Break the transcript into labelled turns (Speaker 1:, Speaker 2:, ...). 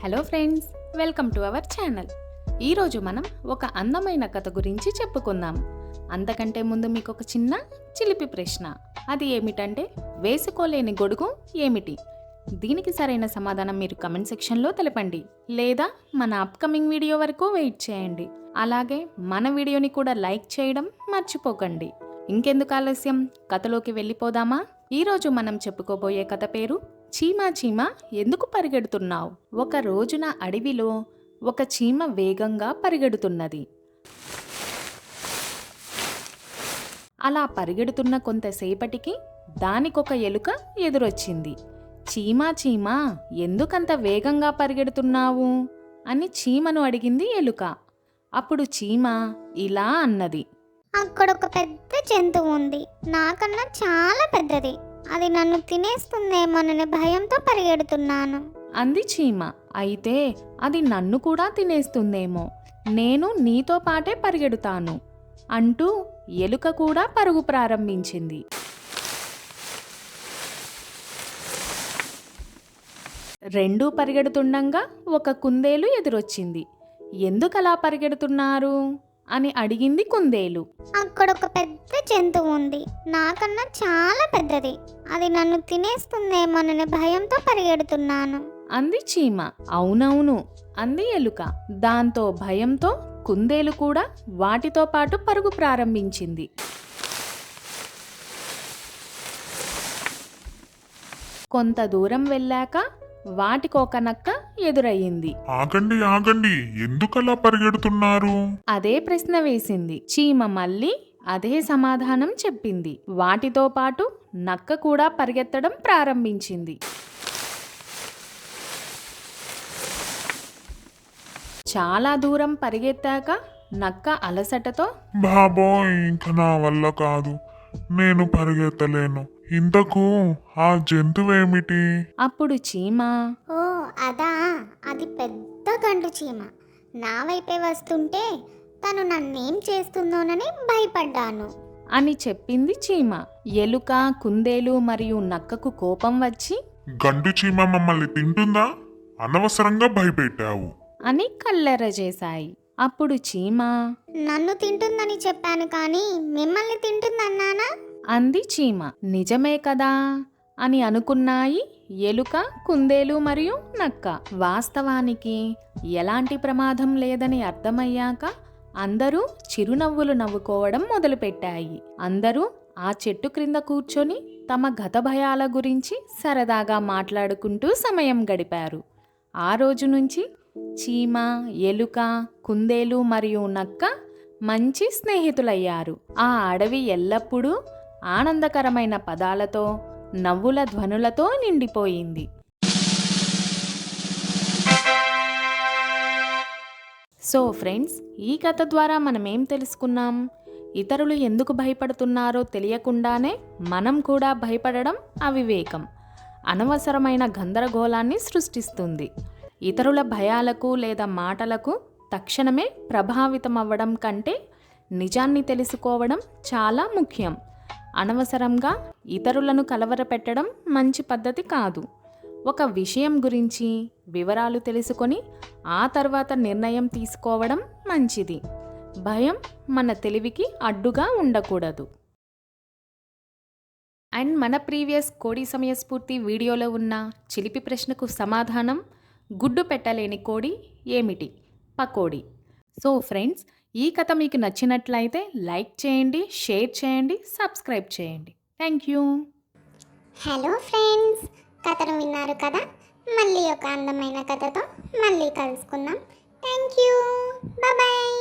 Speaker 1: Hello friends, welcome to our channel. ఈరోజు మనం ఒక అందమైన కథ గురించి చెప్పుకుందాం. అంతకంటే ముందు మీకు ఒక చిన్న చిలిపి ప్రశ్న. అది ఏమిటంటే, వేసుకోలేని గొడుగు ఏమిటి? దీనికి సరైన సమాధానం మీరు కమెంట్ సెక్షన్లో తెలపండి, లేదా మన అప్కమింగ్ వీడియో వరకు వెయిట్ చేయండి. అలాగే మన వీడియోని కూడా లైక్ చేయడం మర్చిపోకండి. ఇంకెందుకు ఆలస్యం, కథలోకి వెళ్ళిపోదామా? ఈరోజు మనం చెప్పుకోబోయే కథ పేరు చీమా చీమా ఎందుకు పరిగెడుతున్నావు? ఒక రోజున అడవిలో ఒక చీమ వేగంగా పరిగెడుతున్నది. అలా పరిగెడుతున్న కొంతసేపటికి దానికొక ఎలుక ఎదురొచ్చింది. చీమా చీమా ఎందుకంత వేగంగా పరిగెడుతున్నావు అని చీమను అడిగింది ఎలుక. అప్పుడు చీమ ఇలా అన్నది,
Speaker 2: అక్కడొక పెద్ద జంతువు ఉంది, నాకన్నా చాలా పెద్దది. అది నన్ను తినేస్తుందేమోననే భయంతో పరిగెడుతున్నాను
Speaker 1: అంది చీమ. అయితే అది నన్ను కూడా తినేస్తుందేమో, నేను నీతో పాటే పరిగెడుతాను అంటూ ఎలుక కూడా పరుగు ప్రారంభించింది. రెండూ పరిగెడుతుండగా ఒక కుందేలు ఎదురొచ్చింది. ఎందుకలా పరిగెడుతున్నారు అని అడిగింది కుందేలు.
Speaker 2: అక్కడొక పెద్ద జంతువు ఉంది, నాకన్నా చాలా పెద్దది. అది నన్ను తినేస్తుందేమోననే భయంతో పరిగెడుతున్నాను
Speaker 1: అంది చీమ. అవునవును అంది ఎలుక. దాంతో భయంతో కుందేలు కూడా వాటితో పాటు పరుగు ప్రారంభించింది. కొంత దూరం వెళ్ళాక వాటికొక నక్క ఎదురయ్యింది.
Speaker 3: ఆగండి ఆగండి, ఎందుకలా పరిగెడుతున్నారు?
Speaker 1: అదే ప్రశ్న వేసింది. చీమ మళ్ళీ అదే సమాధానం చెప్పింది. వాటితో పాటు నక్క కూడా పరిగెత్తడం ప్రారంభించింది. చాలా దూరం పరిగెత్తాక నక్క అలసటతో,
Speaker 3: బాబోయ్, ఇంక నా వల్ల కాదు, నేను పరిగెత్తలేను. ఇంతకు ఆ జంతువేమిటి?
Speaker 1: అప్పుడు చీమ,
Speaker 2: ఓ అదా, అది పెద్ద గండు చీమ. నా వైపే వస్తుంటే తను నన్నేం చేస్తుందోనని భయపడ్డాను
Speaker 1: అని చెప్పింది చీమ. ఎలుక, కుందేలు మరియు నక్కకు కోపం వచ్చి,
Speaker 3: గండు చీమ మమ్మల్ని తింటుందా? అనవసరంగా భయపెట్టావు
Speaker 1: అని కల్లెరజేశాయి. అప్పుడు చీమ,
Speaker 2: నన్ను తింటుందని చెప్పాను కానీ మిమ్మల్ని తింటుందన్నానా?
Speaker 1: అంది చీమ. నిజమే కదా అని అనుకున్నాయి ఎలుక, కుందేలు మరియు నక్క. వాస్తవానికి ఎలాంటి ప్రమాదం లేదని అర్థమయ్యాక అందరూ చిరునవ్వులు నవ్వుకోవడం మొదలుపెట్టాయి. అందరూ ఆ చెట్టు క్రింద కూర్చొని తమ గత భయాల గురించి సరదాగా మాట్లాడుకుంటూ సమయం గడిపారు. ఆ రోజు నుంచి చీమ, ఎలుక, కుందేలు మరియు నక్క మంచి స్నేహితులయ్యారు. ఆ అడవి ఎల్లప్పుడూ ఆనందకరమైన పదాలతో, నవ్వుల ధ్వనులతో నిండిపోయింది. సో ఫ్రెండ్స్, ఈ కథ ద్వారా మనం ఏం తెలుసుకున్నాం? ఇతరులు ఎందుకు భయపడుతున్నారో తెలియకుండానే మనం కూడా భయపడడం అవివేకం, అనవసరమైన గందరగోళాన్ని సృష్టిస్తుంది. ఇతరుల భయాలకు లేదా మాటలకు తక్షణమే ప్రభావితం అవ్వడం కంటే నిజాన్ని తెలుసుకోవడం చాలా ముఖ్యం. అనవసరంగా ఇతరులను కలవరపెట్టడం మంచి పద్ధతి కాదు. ఒక విషయం గురించి వివరాలు తెలుసుకొని ఆ తర్వాత నిర్ణయం తీసుకోవడం మంచిది. భయం మన తెలివికి అడ్డుగా ఉండకూడదు. అండ్ మన ప్రీవియస్ కోడి సమయస్ఫూర్తి వీడియోలో ఉన్న చిలిపి ప్రశ్నకు సమాధానం, గుడ్డు పెట్టలేని కోడి ఏమిటి? పకోడీ. సో ఫ్రెండ్స్, ఈ కథ మీకు నచ్చినట్లయితే లైక్ చేయండి, షేర్ చేయండి, సబ్స్క్రైబ్ చేయండి. Thank you.
Speaker 2: హలో ఫ్రెండ్స్, కథను విన్నారు కదా? మళ్ళీ ఒక అందమైన కథతో మళ్ళీ కలుసుకుందాం. Thank you. బాయ్.